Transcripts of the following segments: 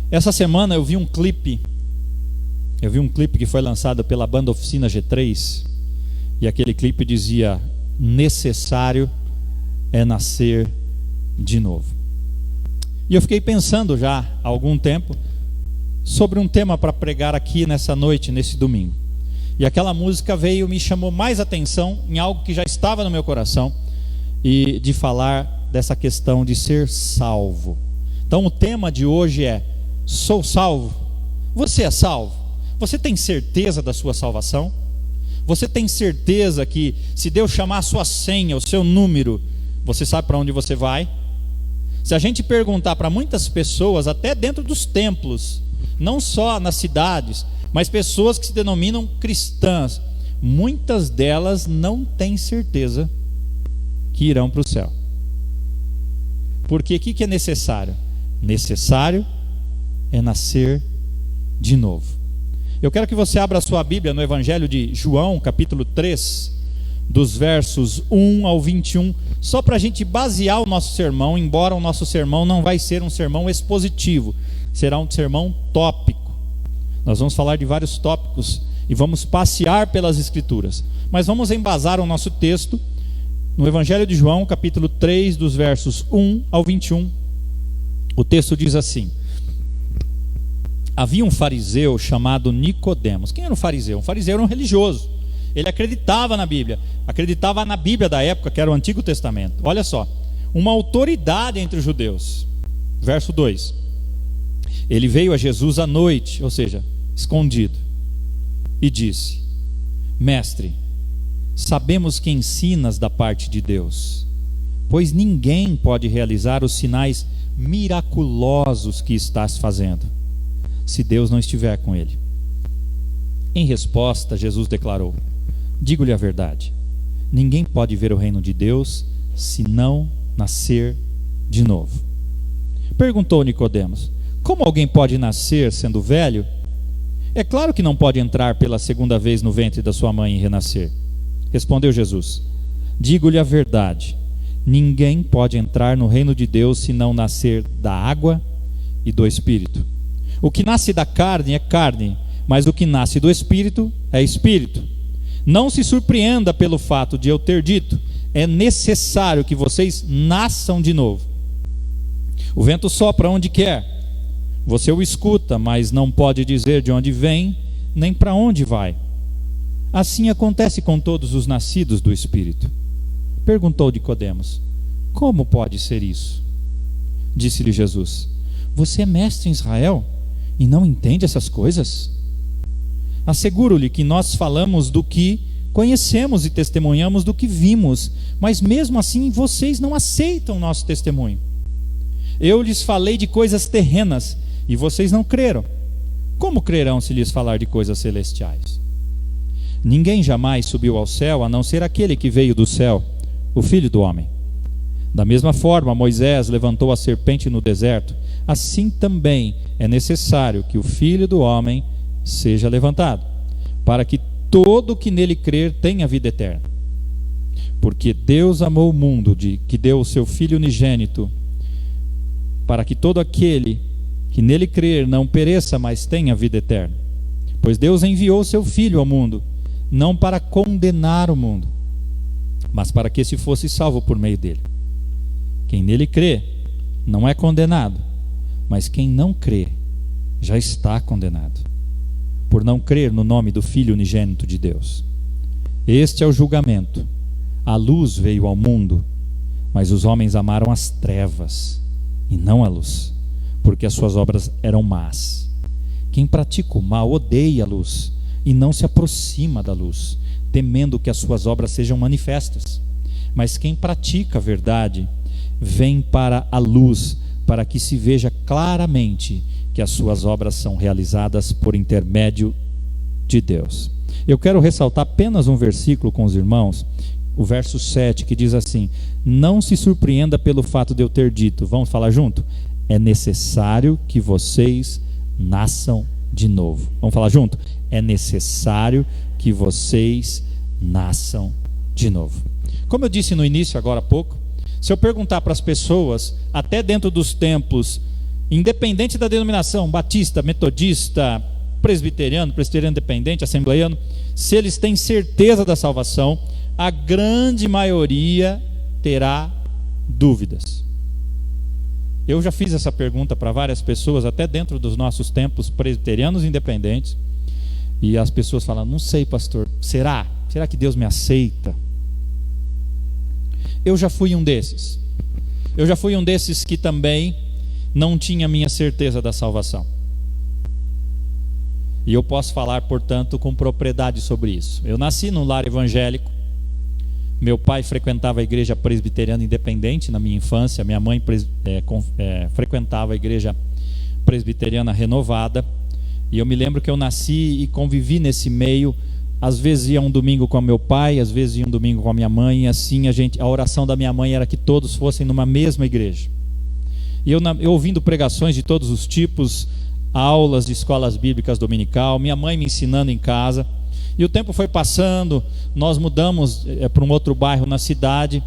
Essa semana eu vi um clipe que foi lançado pela banda Oficina G3, e aquele clipe dizia: necessário é nascer de novo. E eu fiquei pensando já há algum tempo sobre um tema para pregar aqui nessa noite, nesse domingo. E aquela música me chamou mais atenção em algo que já estava no meu coração, e de falar dessa questão de ser salvo. Então o tema de hoje é: sou salvo? Você é salvo? Você tem certeza da sua salvação? Você tem certeza que se Deus chamar a sua senha, o seu número, você sabe para onde você vai? Se a gente perguntar para muitas pessoas, até dentro dos templos, não só nas cidades, mas pessoas que se denominam cristãs, muitas delas não têm certeza que irão para o céu. Porque o que é necessário? Necessário é nascer de novo. Eu quero que você abra a sua Bíblia no Evangelho de João, capítulo 3, dos versos 1 ao 21, só para a gente basear o nosso sermão, embora o nosso sermão não vai ser um sermão expositivo, será um sermão tópico. Nós vamos falar de vários tópicos e vamos passear pelas Escrituras, mas vamos embasar o nosso texto no Evangelho de João, capítulo 3, dos versos 1 ao 21. O texto diz assim: havia um fariseu chamado Nicodemos. Quem era um fariseu? Um fariseu era um religioso. Ele acreditava na Bíblia da época, que era o Antigo Testamento. Olha só, uma autoridade entre os judeus. Verso 2: ele veio a Jesus à noite, ou seja, escondido, e disse: mestre, sabemos que ensinas da parte de Deus, pois ninguém pode realizar os sinais miraculosos que estás fazendo, se Deus não estiver com ele. Em resposta, Jesus declarou: digo-lhe a verdade, ninguém pode ver o reino de Deus se não nascer de novo. Perguntou Nicodemos: como alguém pode nascer sendo velho? É claro que não pode entrar pela segunda vez no ventre da sua mãe e renascer. Respondeu Jesus: digo-lhe a verdade, ninguém pode entrar no reino de Deus se não nascer da água e do Espírito. O que nasce da carne é carne, mas o que nasce do Espírito é Espírito. Não se surpreenda pelo fato de eu ter dito: é necessário que vocês nasçam de novo. O vento sopra onde quer, você o escuta, mas não pode dizer de onde vem, nem para onde vai. Assim acontece com todos os nascidos do Espírito. Perguntou Nicodemos: como pode ser isso? Disse-lhe Jesus: você é mestre em Israel e não entende essas coisas? Asseguro-lhe que nós falamos do que conhecemos e testemunhamos do que vimos, mas mesmo assim vocês não aceitam nosso testemunho. Eu lhes falei de coisas terrenas e vocês não creram. Como crerão se lhes falar de coisas celestiais? Ninguém jamais subiu ao céu a não ser aquele que veio do céu, o Filho do Homem. Da mesma forma, Moisés levantou a serpente no deserto, assim também é necessário que o Filho do Homem seja levantado, para que todo que nele crer tenha vida eterna. Porque Deus amou o mundo, que deu o seu Filho unigênito, para que todo aquele que nele crer não pereça, mas tenha vida eterna. Pois Deus enviou o seu Filho ao mundo, não para condenar o mundo, mas para que se fosse salvo por meio dele. Quem nele crê não é condenado, mas quem não crê já está condenado, por não crer no nome do Filho unigênito de Deus. Este é o julgamento. A luz veio ao mundo, mas os homens amaram as trevas e não a luz, porque as suas obras eram más. Quem pratica o mal odeia a luz e não se aproxima da luz, temendo que as suas obras sejam manifestas. Mas quem pratica a verdade vem para a luz, para que se veja claramente que as suas obras são realizadas por intermédio de Deus. Eu quero ressaltar apenas um versículo com os irmãos, o verso 7, que diz assim: não se surpreenda pelo fato de eu ter dito, vamos falar junto? É necessário que vocês nasçam de novo. Vamos falar junto? É necessário que vocês nasçam de novo. Como eu disse no início, agora há pouco, se eu perguntar para as pessoas, até dentro dos templos independente da denominação, batista, metodista, presbiteriano independente, assembleiano, se eles têm certeza da salvação, a grande maioria terá dúvidas. Eu já fiz essa pergunta para várias pessoas, até dentro dos nossos templos presbiterianos independentes, e as pessoas falam: não sei, pastor, será que Deus me aceita? Eu já fui um desses. Eu já fui um desses que também não tinha minha certeza da salvação. E eu posso falar, portanto, com propriedade sobre isso. Eu nasci num lar evangélico. Meu pai frequentava a igreja presbiteriana independente na minha infância. Minha mãe frequentava a igreja presbiteriana renovada. E eu me lembro que eu nasci e convivi nesse meio. Às vezes ia um domingo com meu pai, às vezes ia um domingo com a minha mãe. E assim a oração da minha mãe era que todos fossem numa mesma igreja. E eu ouvindo pregações de todos os tipos, aulas de escolas bíblicas dominical, minha mãe me ensinando em casa. E o tempo foi passando, nós mudamos para um outro bairro na cidade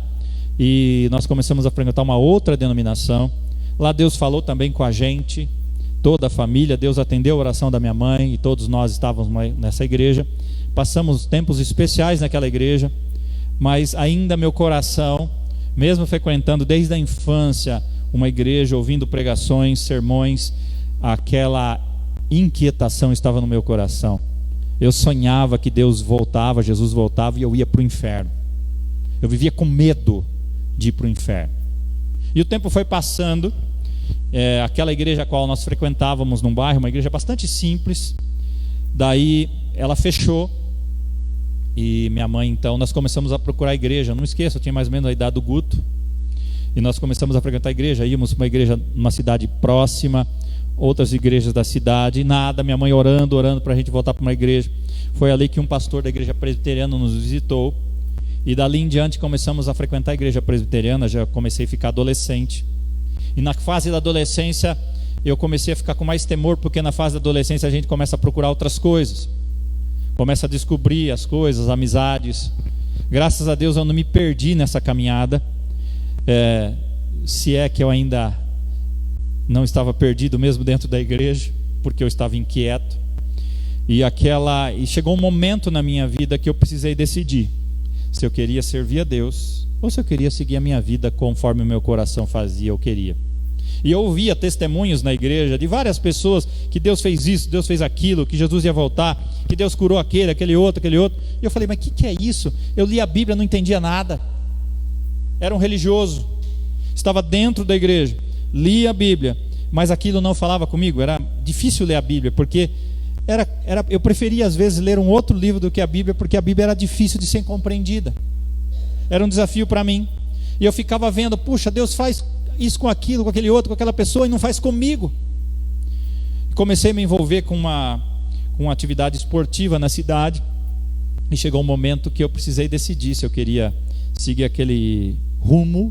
e nós começamos a frequentar uma outra denominação. Lá Deus falou também com a gente, toda a família. Deus atendeu a oração da minha mãe e todos nós estávamos nessa igreja. Passamos tempos especiais naquela igreja, mas ainda meu coração, mesmo frequentando desde a infância uma igreja, ouvindo pregações, sermões, aquela inquietação estava no meu coração. Eu sonhava que Deus voltava, Jesus voltava e eu ia para o inferno. Eu vivia com medo de ir para o inferno. E o tempo foi passando. Aquela igreja a qual nós frequentávamos num bairro, uma igreja bastante simples. Daí ela fechou. E minha mãe, então, nós começamos a procurar a igreja. Não esqueça, eu tinha mais ou menos a idade do Guto. E nós começamos a frequentar a igreja. Íamos para uma igreja numa cidade próxima, outras igrejas da cidade, nada, minha mãe orando para a gente voltar para uma igreja. Foi ali que um pastor da igreja presbiteriana nos visitou, e dali em diante começamos a frequentar a igreja presbiteriana. Já comecei a ficar adolescente, e na fase da adolescência eu comecei a ficar com mais temor, porque na fase da adolescência a gente começa a procurar outras coisas, começa a descobrir as coisas, amizades. Graças a Deus eu não me perdi nessa caminhada, se é que eu ainda não estava perdido mesmo dentro da igreja, porque eu estava inquieto. E chegou um momento na minha vida que eu precisei decidir se eu queria servir a Deus ou se eu queria seguir a minha vida conforme o meu coração fazia ou queria. E eu ouvia testemunhos na igreja de várias pessoas que Deus fez isso, Deus fez aquilo, que Jesus ia voltar, que Deus curou aquele outro. E eu falei: mas o que é isso? Eu li a Bíblia, não entendia nada. Era um religioso, estava dentro da igreja, lia a Bíblia, mas aquilo não falava comigo. Era difícil ler a Bíblia, porque eu preferia às vezes ler um outro livro do que a Bíblia, porque a Bíblia era difícil de ser compreendida. Era um desafio para mim. E eu ficava vendo: puxa, Deus faz isso com aquilo, com aquele outro, com aquela pessoa, e não faz comigo. Comecei a me envolver com uma atividade esportiva na cidade, e chegou um momento que eu precisei decidir se eu queria seguir aquele rumo,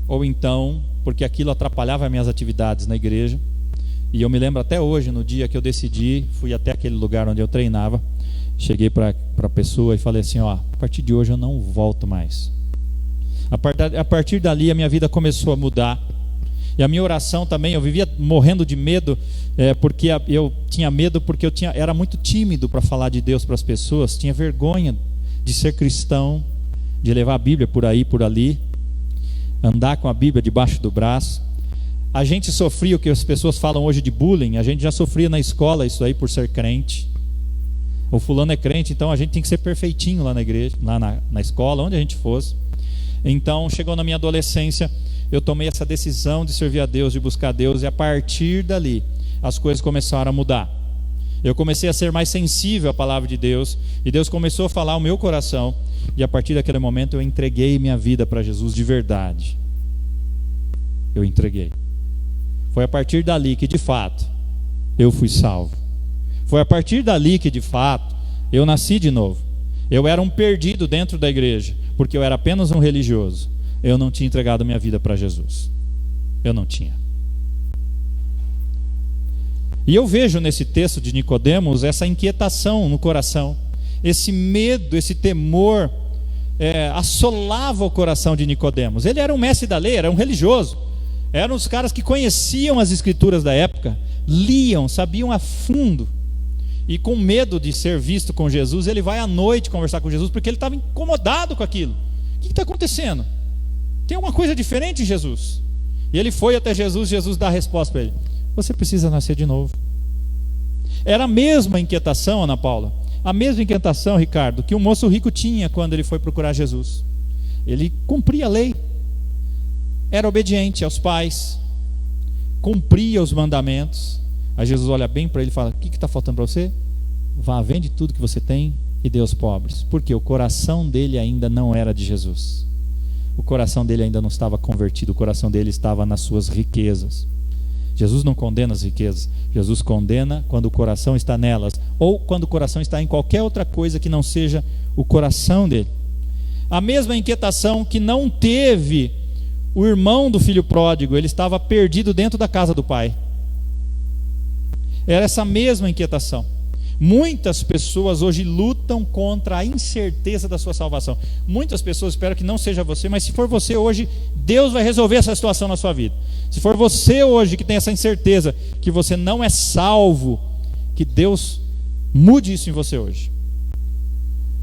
ou então, porque aquilo atrapalhava as minhas atividades na igreja. E eu me lembro até hoje, no dia que eu decidi, fui até aquele lugar onde eu treinava, cheguei para a pessoa e falei assim: a partir de hoje eu não volto mais. A partir dali a minha vida começou a mudar. E a minha oração também, eu vivia morrendo de medo, porque eu tinha medo, porque era muito tímido para falar de Deus para as pessoas, tinha vergonha de ser cristão, de levar a Bíblia por aí, por ali, andar com a Bíblia debaixo do braço. A gente sofria o que as pessoas falam hoje de bullying. A gente já sofria na escola isso aí por ser crente. O fulano é crente, então a gente tem que ser perfeitinho lá na igreja, lá na escola, onde a gente fosse. Então chegou na minha adolescência, eu tomei essa decisão de servir a Deus, de buscar a Deus, e a partir dali as coisas começaram a mudar. Eu comecei a ser mais sensível à palavra de Deus, e Deus começou a falar ao meu coração, e a partir daquele momento eu entreguei minha vida para Jesus de verdade. Eu entreguei. Foi a partir dali que de fato eu fui salvo. Foi a partir dali que de fato eu nasci de novo. Eu era um perdido dentro da igreja, porque eu era apenas um religioso. Eu não tinha entregado minha vida para Jesus. Eu não tinha. E eu vejo nesse texto de Nicodemos essa inquietação no coração, esse medo, esse temor assolava o coração de Nicodemos. Ele era um mestre da lei, era um religioso, Eram os caras que conheciam as escrituras da época, liam, sabiam a fundo. E com medo de ser visto com Jesus, ele vai à noite conversar com Jesus, porque ele estava incomodado com aquilo. O que está acontecendo? Tem alguma coisa diferente em Jesus? E ele foi até Jesus, Jesus dá a resposta para ele: você precisa nascer de novo. Era a mesma inquietação, Ana Paula, a mesma inquietação, Ricardo, que o moço rico tinha quando ele foi procurar Jesus. Ele cumpria a lei, era obediente aos pais, cumpria os mandamentos. Aí Jesus olha bem para ele e fala: o que está faltando para você? Vá, vende tudo que você tem e dê aos pobres. Porque o coração dele ainda não era de Jesus. O coração dele ainda não estava convertido. O coração dele estava nas suas riquezas. Jesus não condena as riquezas. Jesus condena quando o coração está nelas, ou quando o coração está em qualquer outra coisa que não seja o coração dele. A mesma inquietação que não teve o irmão do filho pródigo. Ele estava perdido dentro da casa do pai. Era essa mesma inquietação. Muitas pessoas hoje lutam contra a incerteza da sua salvação. Muitas pessoas, espero que não seja você, mas se for você hoje, Deus vai resolver essa situação na sua vida. Se for você hoje que tem essa incerteza que você não é salvo, que Deus mude isso em você hoje.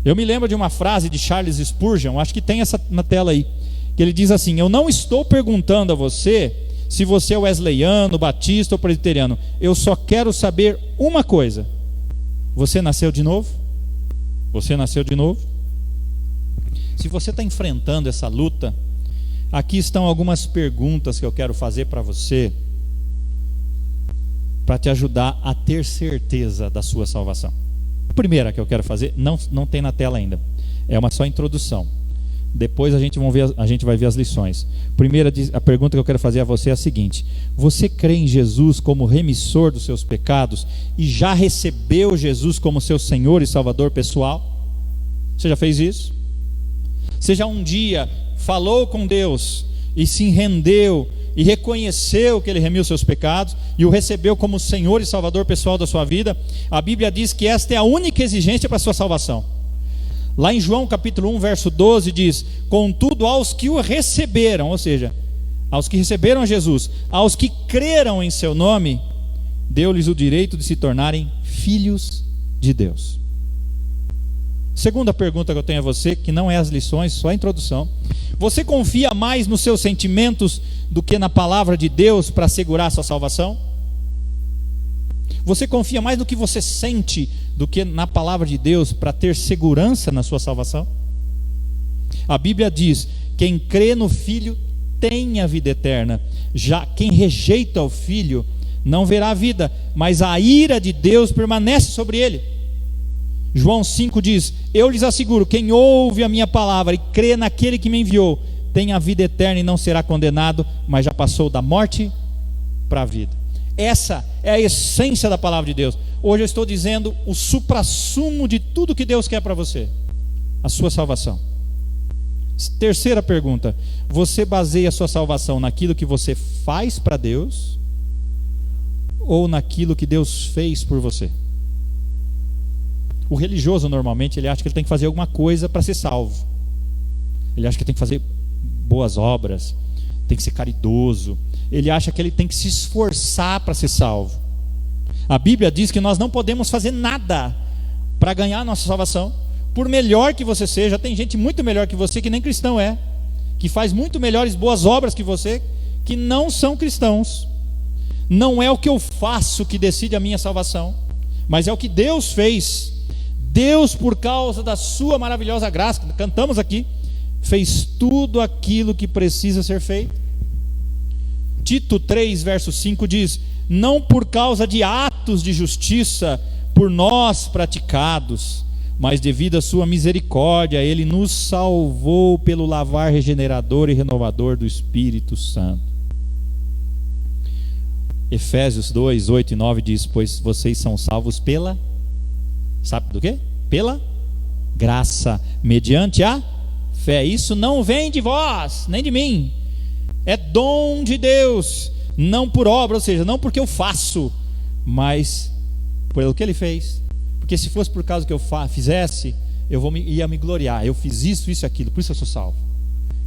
Eu me lembro de uma frase de Charles Spurgeon, acho que tem essa na tela aí, que ele diz assim: eu não estou perguntando a você se você é wesleyano, batista ou presbiteriano. Eu só quero saber uma coisa: você nasceu de novo? Você nasceu de novo? Se você está enfrentando essa luta, aqui estão algumas perguntas que eu quero fazer para você, para te ajudar a ter certeza da sua salvação. A primeira que eu quero fazer, não tem na tela ainda, é uma só introdução. Depois a gente vai ver as lições. A pergunta que eu quero fazer a você é a seguinte: você crê em Jesus como remissor dos seus pecados e já recebeu Jesus como seu Senhor e Salvador pessoal? Você já fez isso? Você já um dia falou com Deus e se rendeu e reconheceu que Ele remiu seus pecados e o recebeu como Senhor e Salvador pessoal da sua vida? A Bíblia diz que esta é a única exigência para a sua salvação. Lá em João capítulo 1, verso 12 diz: contudo aos que o receberam, ou seja, aos que receberam Jesus, aos que creram em seu nome, deu-lhes o direito de se tornarem filhos de Deus. Segunda pergunta que eu tenho a você, que não é as lições, só a introdução: você confia mais nos seus sentimentos do que na palavra de Deus para assegurar a sua salvação? Você confia mais no que você sente do que na palavra de Deus para ter segurança na sua salvação? A Bíblia diz: quem crê no Filho tem a vida eterna. Já quem rejeita o Filho não verá a vida, mas a ira de Deus permanece sobre ele. João 5 diz: eu lhes asseguro, quem ouve a minha palavra e crê naquele que me enviou, tem a vida eterna e não será condenado, mas já passou da morte para a vida. Essa é a essência da palavra de Deus. Hoje eu estou dizendo o suprassumo de tudo que Deus quer para você: a sua salvação. Terceira pergunta: você baseia a sua salvação naquilo que você faz para Deus ou naquilo que Deus fez por você? O religioso normalmente ele acha que ele tem que fazer alguma coisa para ser salvo. Ele acha que tem que fazer boas obras, tem que ser caridoso. Ele acha que ele tem que se esforçar para ser salvo. A Bíblia diz que nós não podemos fazer nada para ganhar a nossa salvação. Por melhor que você seja, tem gente muito melhor que você que nem cristão é, que faz muito melhores boas obras que você, que não são cristãos. Não é o que eu faço que decide a minha salvação, mas é o que Deus fez. Deus, por causa da sua maravilhosa graça, cantamos aqui, fez tudo aquilo que precisa ser feito. Tito 3, verso 5 diz: não por causa de atos de justiça por nós praticados, mas devido à sua misericórdia, Ele nos salvou pelo lavar regenerador e renovador do Espírito Santo. Efésios 2, 8 e 9 diz: pois vocês são salvos pela, sabe do quê? Pela graça, mediante a fé. Isso não vem de vós, nem de mim. É dom de Deus, não por obra, ou seja, não porque eu faço, mas pelo que Ele fez. Porque se fosse por causa que eu fizesse, ia me gloriar. Eu fiz isso, isso e aquilo, por isso eu sou salvo.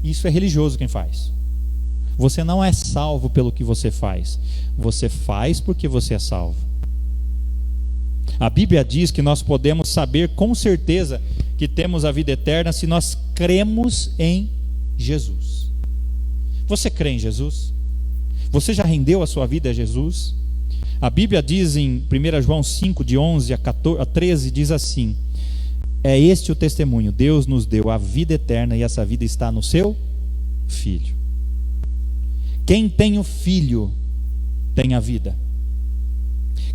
Isso é religioso quem faz. Você não é salvo pelo que você faz. Você faz porque você é salvo. A Bíblia diz que nós podemos saber com certeza que temos a vida eterna se nós cremos em Jesus. Você crê em Jesus? Você já rendeu a sua vida a Jesus? A Bíblia diz em 1 João 5, de 11 a 13, diz assim: é este o testemunho, Deus nos deu a vida eterna e essa vida está no seu Filho. Quem tem o Filho tem a vida.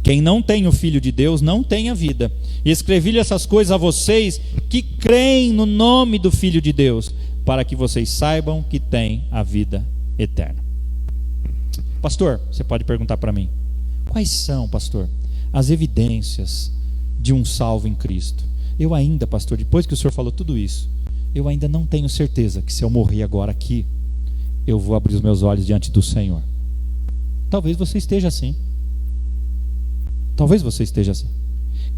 Quem não tem o Filho de Deus não tem a vida. E escrevi-lhe essas coisas a vocês que creem no nome do Filho de Deus, para que vocês saibam que têm a vida eterna. Pastor, você pode perguntar para mim: quais são, pastor, as evidências de um salvo em Cristo? Eu ainda, pastor, depois que o senhor falou tudo isso, eu ainda não tenho certeza que se eu morrer agora aqui, eu vou abrir os meus olhos diante do Senhor. Talvez você esteja assim. Talvez você esteja assim.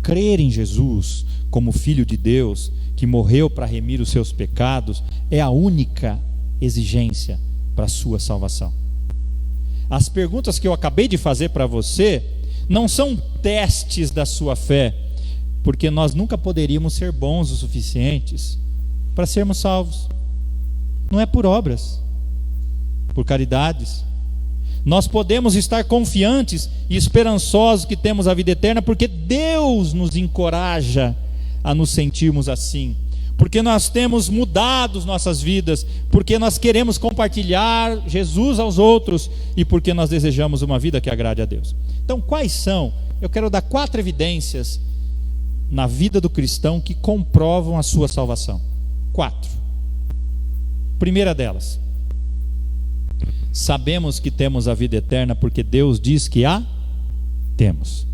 Crer em Jesus como Filho de Deus, que morreu para remir os seus pecados, é a única exigência para a sua salvação. As perguntas que eu acabei de fazer para você não são testes da sua fé, porque nós nunca poderíamos ser bons o suficientes para sermos salvos. Não é por obras, por caridades. Nós podemos estar confiantes e esperançosos que temos a vida eterna, porque Deus nos encoraja a nos sentirmos assim, porque nós temos mudado nossas vidas, porque nós queremos compartilhar Jesus aos outros e porque nós desejamos uma vida que agrade a Deus. Então, quais são? Eu quero dar 4 evidências na vida do cristão que comprovam a sua salvação. 4. Primeira delas: sabemos que temos a vida eterna porque Deus diz que a temos.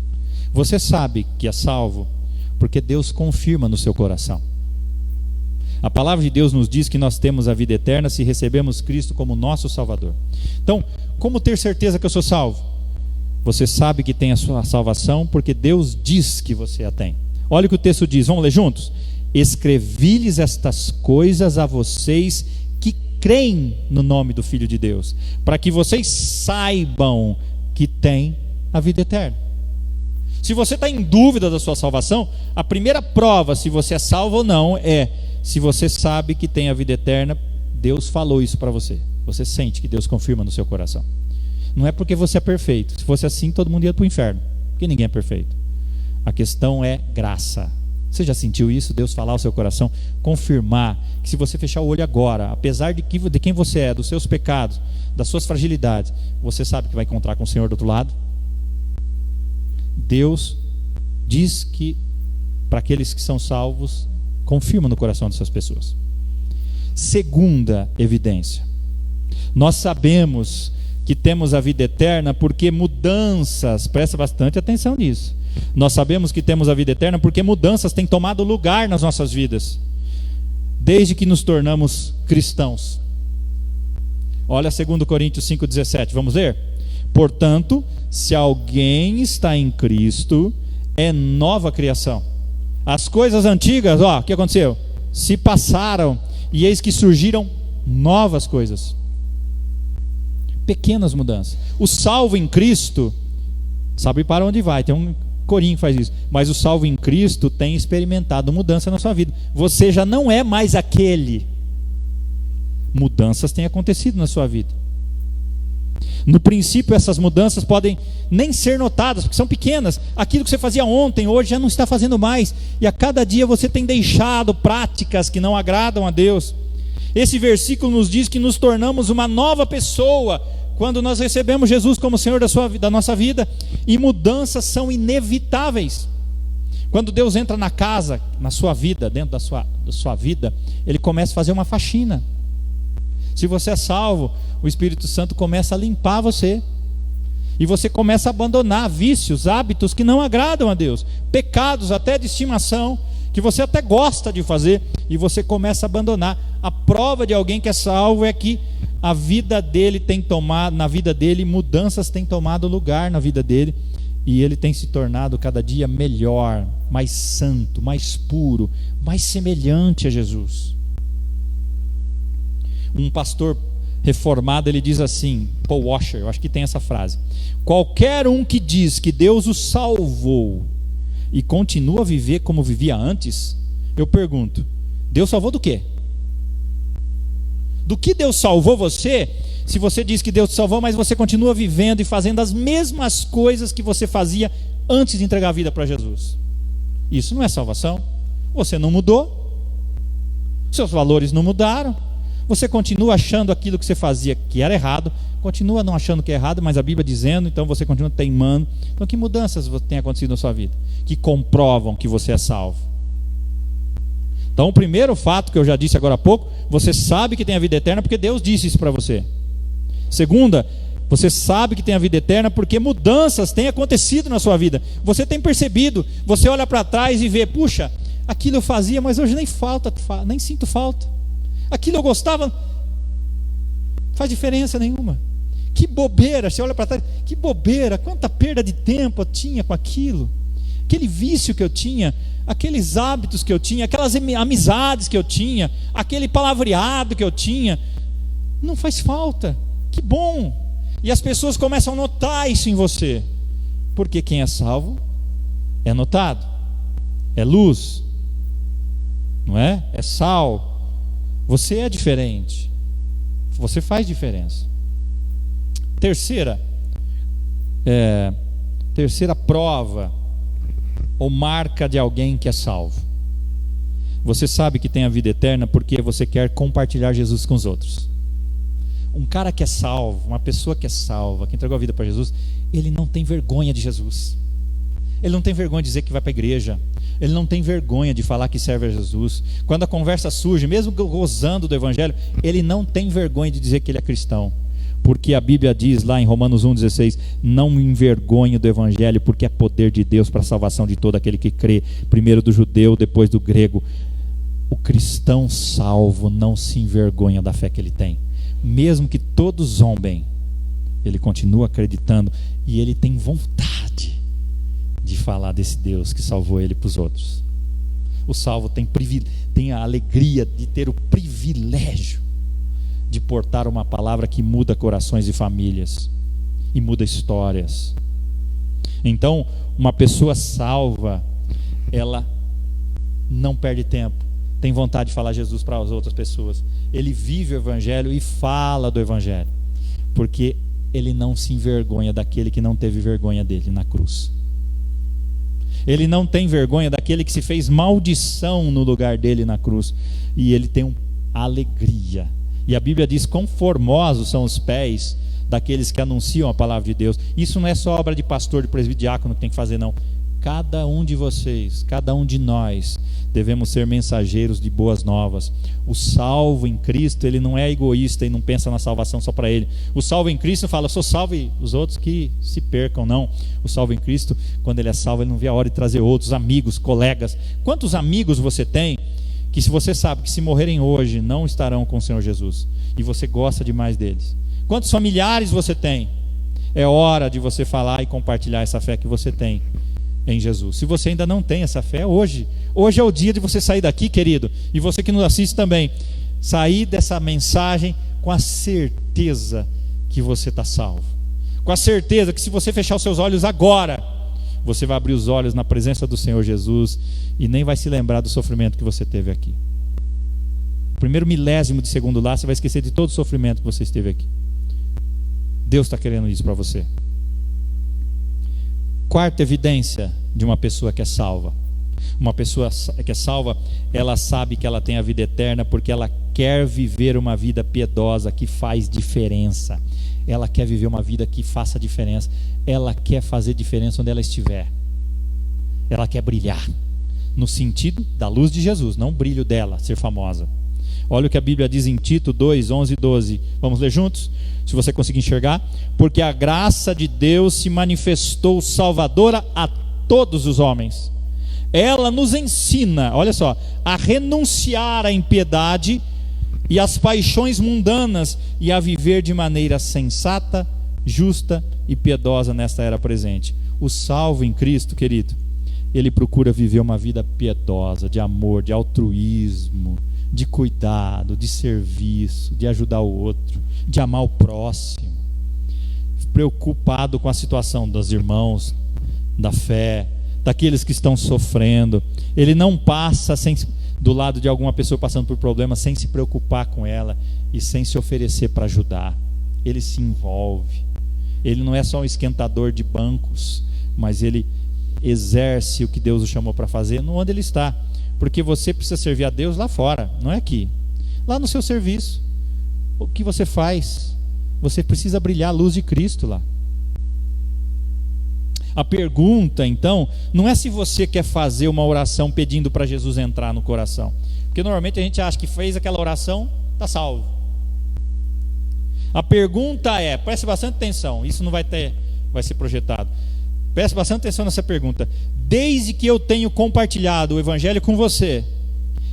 Você sabe que é salvo porque Deus confirma no seu coração. A palavra de Deus nos diz que nós temos a vida eterna se recebemos Cristo como nosso Salvador. Então, como ter certeza que eu sou salvo? Você sabe que tem a sua salvação porque Deus diz que você a tem. Olha o que o texto diz, vamos ler juntos? Escrevi-lhes estas coisas a vocês que creem no nome do Filho de Deus, para que vocês saibam que têm a vida eterna. Se você está em dúvida da sua salvação, a primeira prova se você é salvo ou não é se você sabe que tem a vida eterna. Deus falou isso para você. Você sente que Deus confirma no seu coração. Não é porque você é perfeito. Se fosse assim, todo mundo ia para o inferno, porque ninguém é perfeito. A questão é graça. Você já sentiu isso? Deus falar ao seu coração, confirmar que se você fechar o olho agora, apesar de quem você é, dos seus pecados, das suas fragilidades, você sabe que vai encontrar com o Senhor do outro lado? Deus diz que para aqueles que são salvos, confirma no coração dessas pessoas. Segunda evidência: nós sabemos que temos a vida eterna porque mudanças, presta bastante atenção nisso, nós sabemos que temos a vida eterna porque mudanças têm tomado lugar nas nossas vidas, desde que nos tornamos cristãos. Olha 2 Coríntios 5,17, vamos ler? Portanto, se alguém está em Cristo, é nova criação. As coisas antigas, o que aconteceu? Se passaram, e eis que surgiram novas coisas. Pequenas mudanças. O salvo em Cristo sabe para onde vai. Tem um corinho que faz isso. Mas o salvo em Cristo tem experimentado mudança na sua vida. Você já não é mais aquele. Mudanças têm acontecido na sua vida. No princípio, essas mudanças podem nem ser notadas, porque são pequenas. Aquilo que você fazia ontem, hoje já não está fazendo mais. E a cada dia você tem deixado práticas que não agradam a Deus. Esse versículo nos diz que nos tornamos uma nova pessoa quando nós recebemos Jesus como Senhor da nossa vida. E mudanças são inevitáveis. Quando Deus entra na casa, na sua vida, dentro da sua vida, Ele começa a fazer uma faxina. Se você é salvo, o Espírito Santo começa a limpar você. E você começa a abandonar vícios, hábitos que não agradam a Deus. Pecados até de estimação, que você até gosta de fazer, e você começa a abandonar. A prova de alguém que é salvo é que a vida dele tem tomado, na vida dele, mudanças têm tomado lugar na vida dele. E ele tem se tornado cada dia melhor, mais santo, mais puro, mais semelhante a Jesus. Um pastor Reformado, ele diz assim, Paul Washer, eu acho que tem essa frase: qualquer um que diz que Deus o salvou e continua a viver como vivia antes, eu pergunto, Deus salvou do quê? Do que Deus salvou você, se você diz que Deus te salvou, mas você continua vivendo e fazendo as mesmas coisas que você fazia antes de entregar a vida para Jesus? Isso não é salvação. Você não mudou, seus valores não mudaram, você continua achando aquilo que você fazia que era errado, continua não achando que é errado, mas a Bíblia dizendo, então você continua teimando. Então que mudanças têm acontecido na sua vida que comprovam que você é salvo? Então o primeiro fato que eu já disse agora há pouco, você sabe que tem a vida eterna porque Deus disse isso para você. Segunda, você sabe que tem a vida eterna porque mudanças têm acontecido na sua vida. Você tem percebido, você olha para trás e vê, puxa, aquilo eu fazia, mas hoje nem sinto falta. Aquilo eu gostava, faz diferença nenhuma. Que bobeira, você olha para trás, que bobeira, quanta perda de tempo eu tinha com aquilo. Aquele vício que eu tinha, aqueles hábitos que eu tinha, aquelas amizades que eu tinha, aquele palavreado que eu tinha, não faz falta. Que bom. E as pessoas começam a notar isso em você, porque quem é salvo é notado, é luz, não é? É sal. Você é diferente, você faz diferença. Terceira prova ou marca de alguém que é salvo: você sabe que tem a vida eterna porque você quer compartilhar Jesus com os outros. Um cara que é salvo, uma pessoa que é salva, que entregou a vida para Jesus, ele não tem vergonha de Jesus. Ele não tem vergonha de dizer que vai para a igreja. Ele não tem vergonha de falar que serve a Jesus. Quando a conversa surge, mesmo gozando do evangelho, ele não tem vergonha de dizer que ele é cristão. Porque a Bíblia diz lá em Romanos 1,16: não me envergonhe do evangelho, porque é poder de Deus para a salvação de todo aquele que crê, primeiro do judeu, depois do grego. O cristão salvo não se envergonha da fé que ele tem. Mesmo que todos zombem, ele continua acreditando e ele tem vontade de falar desse Deus que salvou ele para os outros. O salvo tem a alegria de ter o privilégio de portar uma palavra que muda corações e famílias e muda histórias. Então, uma pessoa salva, ela não perde tempo, tem vontade de falar Jesus para as outras pessoas. Ele vive o evangelho e fala do evangelho, porque ele não se envergonha daquele que não teve vergonha dele na cruz. Ele não tem vergonha daquele que se fez maldição no lugar dele na cruz. E ele tem alegria. E a Bíblia diz: quão formosos são os pés daqueles que anunciam a palavra de Deus. Isso não é só obra de pastor, de presbítero, diácono que tem que fazer, não. Cada um de vocês, cada um de nós, devemos ser mensageiros de boas novas. O salvo em Cristo, ele não é egoísta e não pensa na salvação só para ele. O salvo em Cristo fala: eu sou salvo e os outros que se percam. Não. O salvo em Cristo, quando ele é salvo, ele não vê a hora de trazer outros amigos, colegas. Quantos amigos você tem que, se você sabe que se morrerem hoje, não estarão com o Senhor Jesus, e você gosta demais deles? Quantos familiares você tem? É hora de você falar e compartilhar essa fé que você tem em Jesus. Se você ainda não tem essa fé, hoje é o dia de você sair daqui, querido, e você que nos assiste também, sair dessa mensagem com a certeza que você está salvo, com a certeza que se você fechar os seus olhos agora, você vai abrir os olhos na presença do Senhor Jesus e nem vai se lembrar do sofrimento que você teve aqui. Primeiro milésimo de segundo lá, você vai esquecer de todo o sofrimento que você esteve aqui. Deus está querendo isso para você. Quarta evidência de uma pessoa que é salva: uma pessoa que é salva, ela sabe que ela tem a vida eterna porque ela quer viver uma vida piedosa que faz diferença. Ela quer viver uma vida que faça diferença. Ela quer fazer diferença onde ela estiver. Ela quer brilhar no sentido da luz de Jesus, não o brilho dela ser famosa. Olha o que a Bíblia diz em Tito 2, 11 e 12. Vamos ler juntos? Se você conseguir enxergar. Porque a graça de Deus se manifestou salvadora a todos os homens. Ela nos ensina, olha só, a renunciar à impiedade e às paixões mundanas e a viver de maneira sensata, justa e piedosa nesta era presente. O salvo em Cristo, querido, ele procura viver uma vida piedosa, de amor, de altruísmo, de cuidado, de serviço, de ajudar o outro, de amar o próximo, preocupado com a situação dos irmãos, da fé, daqueles que estão sofrendo. Ele não passa do lado de alguma pessoa passando por problemas sem se preocupar com ela e sem se oferecer para ajudar. Ele se envolve. Ele não é só um esquentador de bancos, mas ele exerce o que Deus o chamou para fazer no onde ele está. Porque você precisa servir a Deus lá fora, não é aqui. Lá no seu serviço, o que você faz? Você precisa brilhar a luz de Cristo lá. A pergunta, então, não é se você quer fazer uma oração pedindo para Jesus entrar no coração. Porque normalmente a gente acha que fez aquela oração, está salvo. A pergunta é, preste bastante atenção, isso não vai ser projetado. Preste bastante atenção nessa pergunta. Desde que eu tenho compartilhado o Evangelho com você,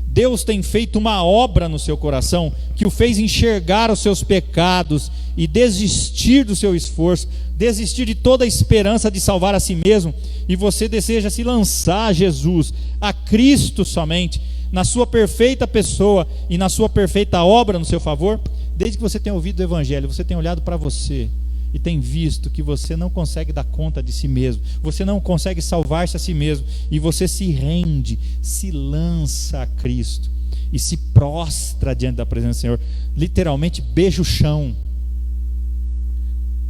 Deus tem feito uma obra no seu coração que o fez enxergar os seus pecados e desistir do seu esforço, desistir de toda a esperança de salvar a si mesmo, e você deseja se lançar a Jesus, a Cristo somente, na sua perfeita pessoa e na sua perfeita obra no seu favor. Desde que você tenha ouvido o Evangelho, você tem olhado para você e tem visto que você não consegue dar conta de si mesmo, você não consegue salvar-se a si mesmo, e você se rende, se lança a Cristo e se prostra diante da presença do Senhor, literalmente beija o chão,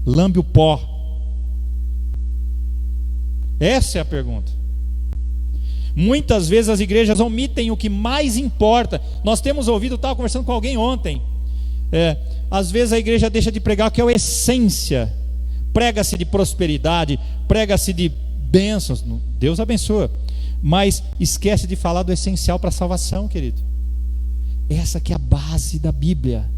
lambe o pó. Essa é a pergunta. Muitas vezes as igrejas omitem o que mais importa. Nós temos ouvido, eu estava conversando com alguém ontem, às vezes a igreja deixa de pregar o que é a essência. Prega-se de prosperidade, prega-se de bênçãos, Deus abençoa, mas esquece de falar do essencial para a salvação, querido. Essa que é a base da Bíblia,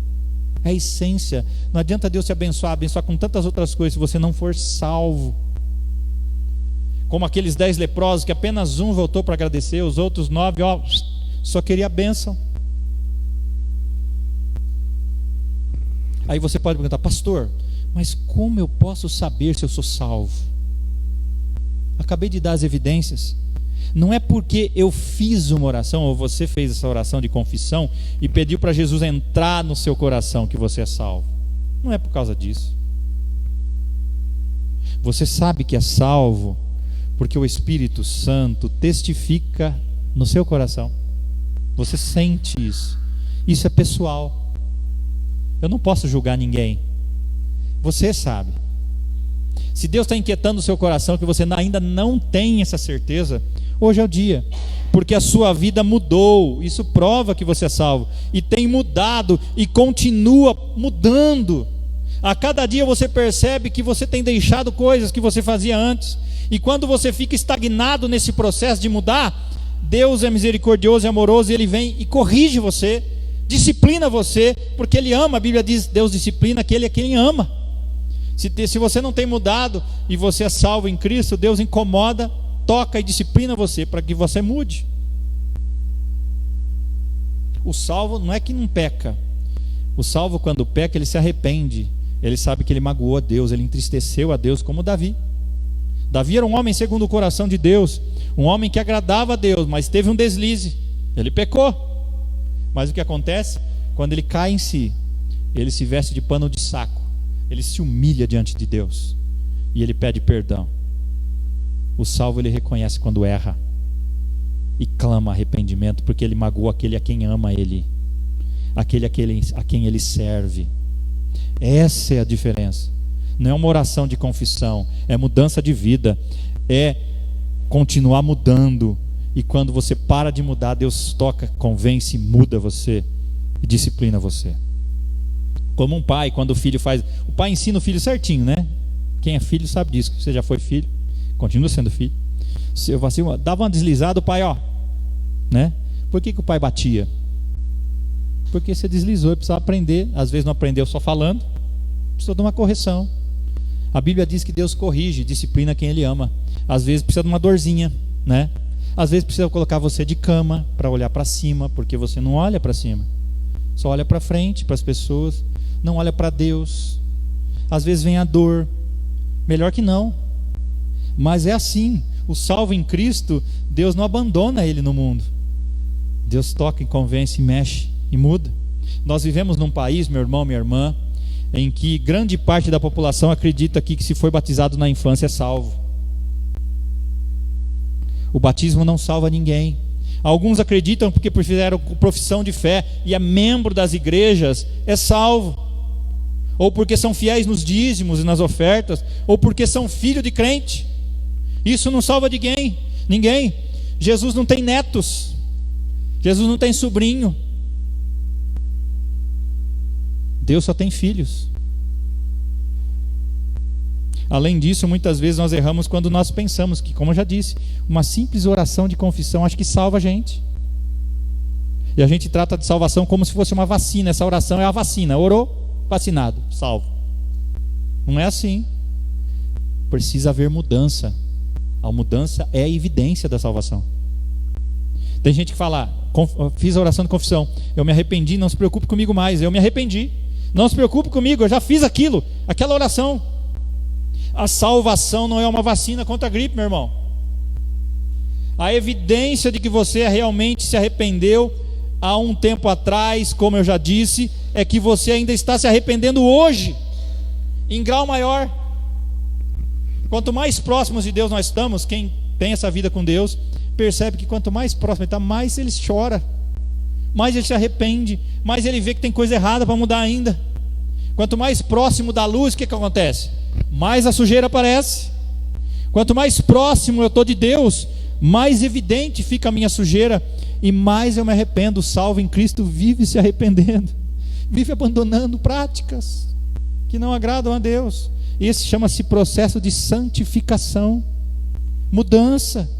é a essência. Não adianta Deus te abençoar com tantas outras coisas se você não for salvo. Como aqueles 10 leprosos que apenas um voltou para agradecer, os outros 9 só queria a bênção. Aí você pode perguntar: pastor, mas como eu posso saber se eu sou salvo? Acabei de dar as evidências. Não é porque eu fiz uma oração, ou você fez essa oração de confissão e pediu para Jesus entrar no seu coração, que você é salvo. Não é por causa disso. Você sabe que é salvo porque o Espírito Santo testifica no seu coração. Você sente isso. Isso é pessoal. Eu não posso julgar ninguém. Você sabe. Se Deus está inquietando o seu coração, que você ainda não tem essa certeza, hoje é o dia, porque a sua vida mudou. Isso prova que você é salvo, e tem mudado, e continua mudando. A cada dia você percebe que você tem deixado coisas que você fazia antes, e quando você fica estagnado nesse processo de mudar, Deus é misericordioso e amoroso, e Ele vem e corrige você, disciplina você, porque Ele ama. A Bíblia diz: Deus disciplina aquele a quem ama. Se você não tem mudado e você é salvo em Cristo, Deus incomoda, toca e disciplina você para que você mude. O salvo não é que não peca. O salvo, quando peca, ele se arrepende. Ele sabe que ele magoou a Deus, ele entristeceu a Deus, como Davi. Davi era um homem segundo o coração de Deus, um homem que agradava a Deus, mas teve um deslize, ele pecou. Mas o que acontece? Quando ele cai em si, ele se veste de pano de saco, ele se humilha diante de Deus e ele pede perdão. O salvo, ele reconhece quando erra e clama arrependimento, porque ele magoou aquele a quem ama ele, aquele a quem ele serve. Essa é a diferença. Não é uma oração de confissão, é mudança de vida, é continuar mudando. E quando você para de mudar, Deus toca, convence, muda você e disciplina você. Como um pai, quando o filho faz, o pai ensina o filho certinho, né? Quem é filho sabe disso, você já foi filho, continua sendo filho. Se eu assim, dava uma deslizada, o pai, né? Por que o pai batia? Porque você deslizou e precisava aprender. Às vezes não aprendeu só falando, precisou de uma correção. A Bíblia diz que Deus corrige, disciplina quem Ele ama. Às vezes precisa de uma dorzinha, né? Às vezes precisa colocar você de cama para olhar para cima, porque você não olha para cima, só olha para frente, para as pessoas, não olha para Deus. Às vezes vem a dor, melhor que não, mas é assim. O salvo em Cristo, Deus não abandona ele no mundo. Deus toca e convence, mexe e muda. Nós vivemos num país, meu irmão, minha irmã, em que grande parte da população acredita que se foi batizado na infância é salvo. O batismo não salva ninguém. Alguns acreditam porque fizeram profissão de fé e é membro das igrejas, é salvo. Ou porque são fiéis nos dízimos e nas ofertas, ou porque são filho de crente. Isso não salva ninguém. Jesus não tem netos. Jesus não tem sobrinho. Deus só tem filhos. Além disso, muitas vezes nós erramos quando nós pensamos que, como eu já disse, uma simples oração de confissão acho que salva a gente. E a gente trata de salvação como se fosse uma vacina. Essa oração é a vacina. Orou, vacinado, salvo. Não é assim. Precisa haver mudança. A mudança é a evidência da salvação. Tem gente que fala, fiz a oração de confissão, eu me arrependi, não se preocupe comigo mais. Eu me arrependi, não se preocupe comigo, eu já fiz aquela oração. A salvação não é uma vacina contra a gripe, meu irmão. A evidência de que você realmente se arrependeu há um tempo atrás, como eu já disse, é que você ainda está se arrependendo hoje, em grau maior. Quanto mais próximos de Deus nós estamos, quem tem essa vida com Deus, percebe que quanto mais próximo ele está, mais ele chora, mais ele se arrepende, mais ele vê que tem coisa errada para mudar ainda. Quanto mais próximo da luz, o que acontece? Mais a sujeira aparece. Quanto mais próximo eu estou de Deus, mais evidente fica a minha sujeira e mais eu me arrependo. O salvo em Cristo vive se arrependendo, vive abandonando práticas que não agradam a Deus. Esse chama-se processo de santificação, mudança.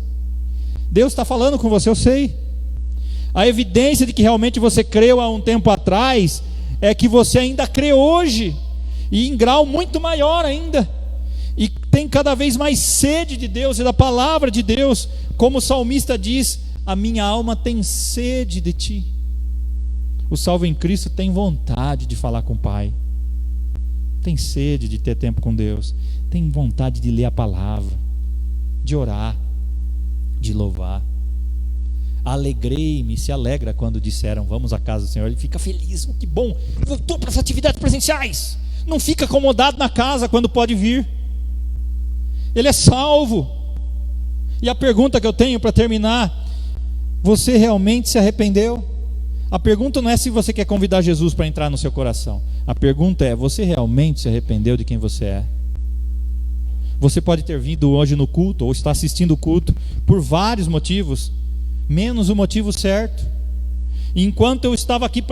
Deus está falando com você, eu sei. A evidência de que realmente você creu há um tempo atrás é que você ainda crê hoje, e em grau muito maior ainda, e tem cada vez mais sede de Deus e da palavra de Deus, como o salmista diz: a minha alma tem sede de ti. O salvo em Cristo tem vontade de falar com o Pai, tem sede de ter tempo com Deus, tem vontade de ler a palavra, de orar, de louvar. Alegrei-me, se alegra quando disseram vamos à casa do Senhor. Ele fica feliz, que bom, voltou para as atividades presenciais. Não fica acomodado na casa quando pode vir. Ele é salvo. E a pergunta que eu tenho para terminar: você realmente se arrependeu? A pergunta não é se você quer convidar Jesus para entrar no seu coração. A pergunta é: você realmente se arrependeu de quem você é? Você pode ter vindo hoje no culto, ou está assistindo o culto, por vários motivos, menos o motivo certo. Enquanto eu estava aqui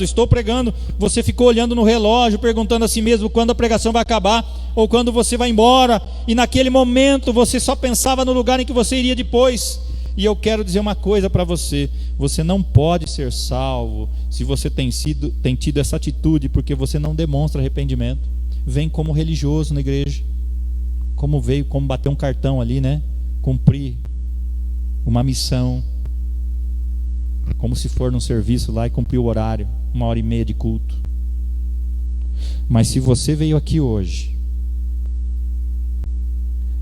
estou pregando, você ficou olhando no relógio, perguntando a si mesmo quando a pregação vai acabar, ou quando você vai embora, e naquele momento você só pensava no lugar em que você iria depois. E eu quero dizer uma coisa para você: você não pode ser salvo se você tem tido essa atitude, porque você não demonstra arrependimento. Vem como religioso na igreja, como veio, como bater um cartão ali, né? Cumprir uma missão, como se for num serviço lá e cumprir o horário, 1h30 de culto. Mas se você veio aqui hoje,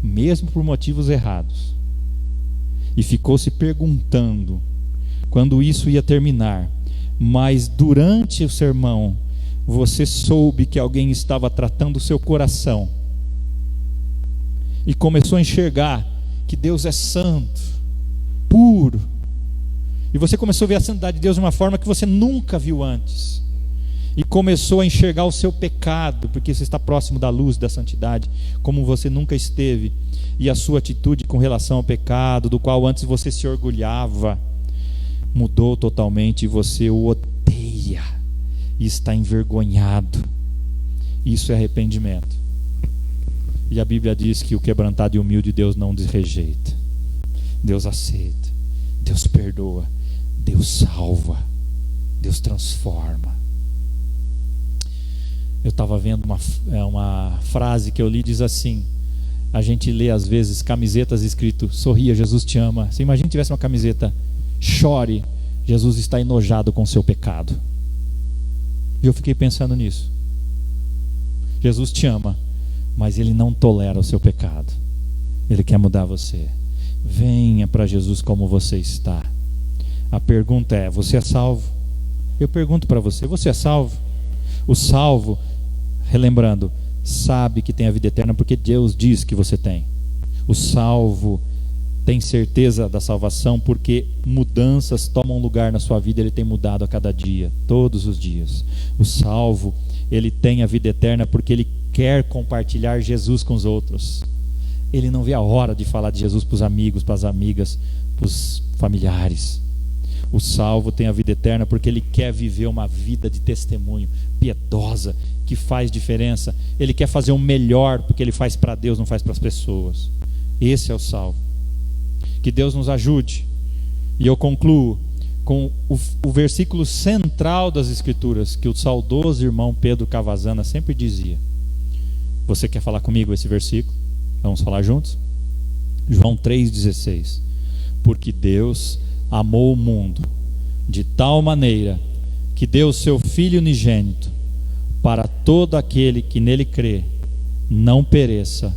mesmo por motivos errados, e ficou se perguntando quando isso ia terminar, mas durante o sermão você soube que alguém estava tratando o seu coração e começou a enxergar que Deus é santo, puro, e você começou a ver a santidade de Deus de uma forma que você nunca viu antes, e começou a enxergar o seu pecado, porque você está próximo da luz da santidade, como você nunca esteve, e a sua atitude com relação ao pecado, do qual antes você se orgulhava, mudou totalmente, e você o odeia, e está envergonhado. Isso é arrependimento. E a Bíblia diz que o quebrantado e humilde Deus não desrejeita, Deus aceita, Deus perdoa, Deus salva, Deus transforma. Eu estava vendo uma frase que eu li, diz assim: a gente lê às vezes camisetas escrito sorria, Jesus te ama. Você imagina se tivesse uma camiseta chore, Jesus está enojado com o seu pecado. E eu fiquei pensando nisso. Jesus te ama, mas Ele não tolera o seu pecado. Ele quer mudar você. Venha para Jesus como você está. A pergunta é: você é salvo? Eu pergunto para você: você é salvo? O salvo, relembrando, sabe que tem a vida eterna porque Deus diz que você tem. O salvo tem certeza da salvação porque mudanças tomam lugar na sua vida. Ele tem mudado a cada dia, todos os dias. O salvo, ele tem a vida eterna porque ele quer compartilhar Jesus com os outros. Ele não vê a hora de falar de Jesus para os amigos, para as amigas, para os familiares. O salvo tem a vida eterna porque ele quer viver uma vida de testemunho piedosa, que faz diferença. Ele quer fazer o melhor porque ele faz para Deus, não faz para as pessoas. Esse é o salvo. Que Deus nos ajude. E eu concluo com o versículo central das Escrituras, que o saudoso irmão Pedro Cavazana sempre dizia. Você quer falar comigo esse versículo? Vamos falar juntos? João 3,16. Porque Deus amou o mundo de tal maneira que deu o seu Filho unigênito, para todo aquele que nele crê não pereça,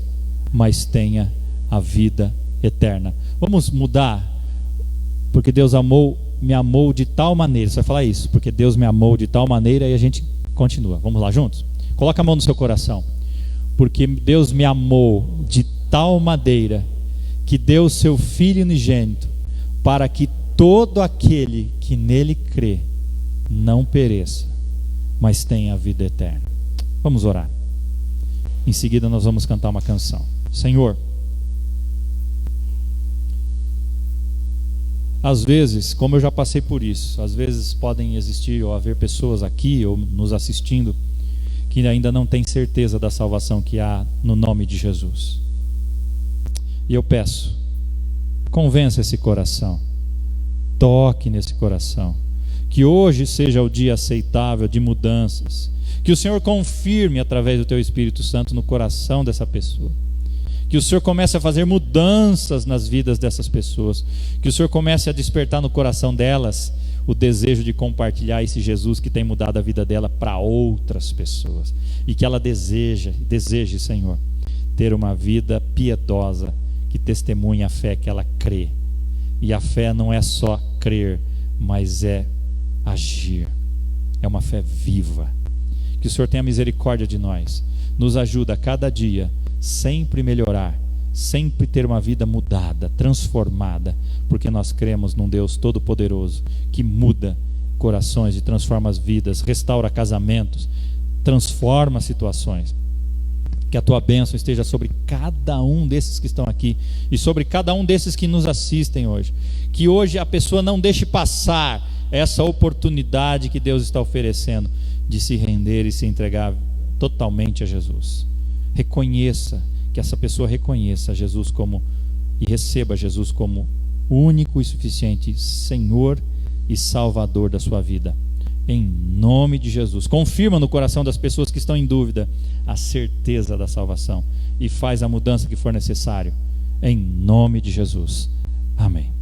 mas tenha a vida eterna. Vamos mudar? Porque Deus me amou de tal maneira. Você vai falar isso, porque Deus me amou de tal maneira, e a gente continua. Vamos lá juntos? Coloca a mão no seu coração. Porque Deus me amou de tal maneira que deu o seu Filho unigênito, para que todo aquele que nele crê não pereça, mas tenha a vida eterna. Vamos orar. Em seguida nós vamos cantar uma canção. Senhor, às vezes, como eu já passei por isso, às vezes podem existir ou haver pessoas aqui ou nos assistindo que ainda não têm certeza da salvação que há no nome de Jesus. E eu peço, convença esse coração, toque nesse coração, que hoje seja o dia aceitável de mudanças, que o Senhor confirme através do Teu Espírito Santo no coração dessa pessoa, que o Senhor comece a fazer mudanças nas vidas dessas pessoas, que o Senhor comece a despertar no coração delas o desejo de compartilhar esse Jesus que tem mudado a vida dela para outras pessoas, e que ela deseje, Senhor, ter uma vida piedosa que testemunha a fé que ela crê. E a fé não é só crer, mas é agir. É uma fé viva. Que o Senhor tenha misericórdia de nós, nos ajuda a cada dia sempre melhorar, sempre ter uma vida mudada, transformada, porque nós cremos num Deus todo-poderoso que muda corações e transforma as vidas, restaura casamentos, transforma situações. Que a Tua bênção esteja sobre cada um desses que estão aqui e sobre cada um desses que nos assistem hoje. Que hoje a pessoa não deixe passar essa oportunidade que Deus está oferecendo de se render e se entregar totalmente a Jesus. Reconheça, que essa pessoa reconheça Jesus como, e receba Jesus como o único e suficiente Senhor e Salvador da sua vida. Em nome de Jesus. Confirma no coração das pessoas que estão em dúvida a certeza da salvação e faz a mudança que for necessário. Em nome de Jesus. Amém.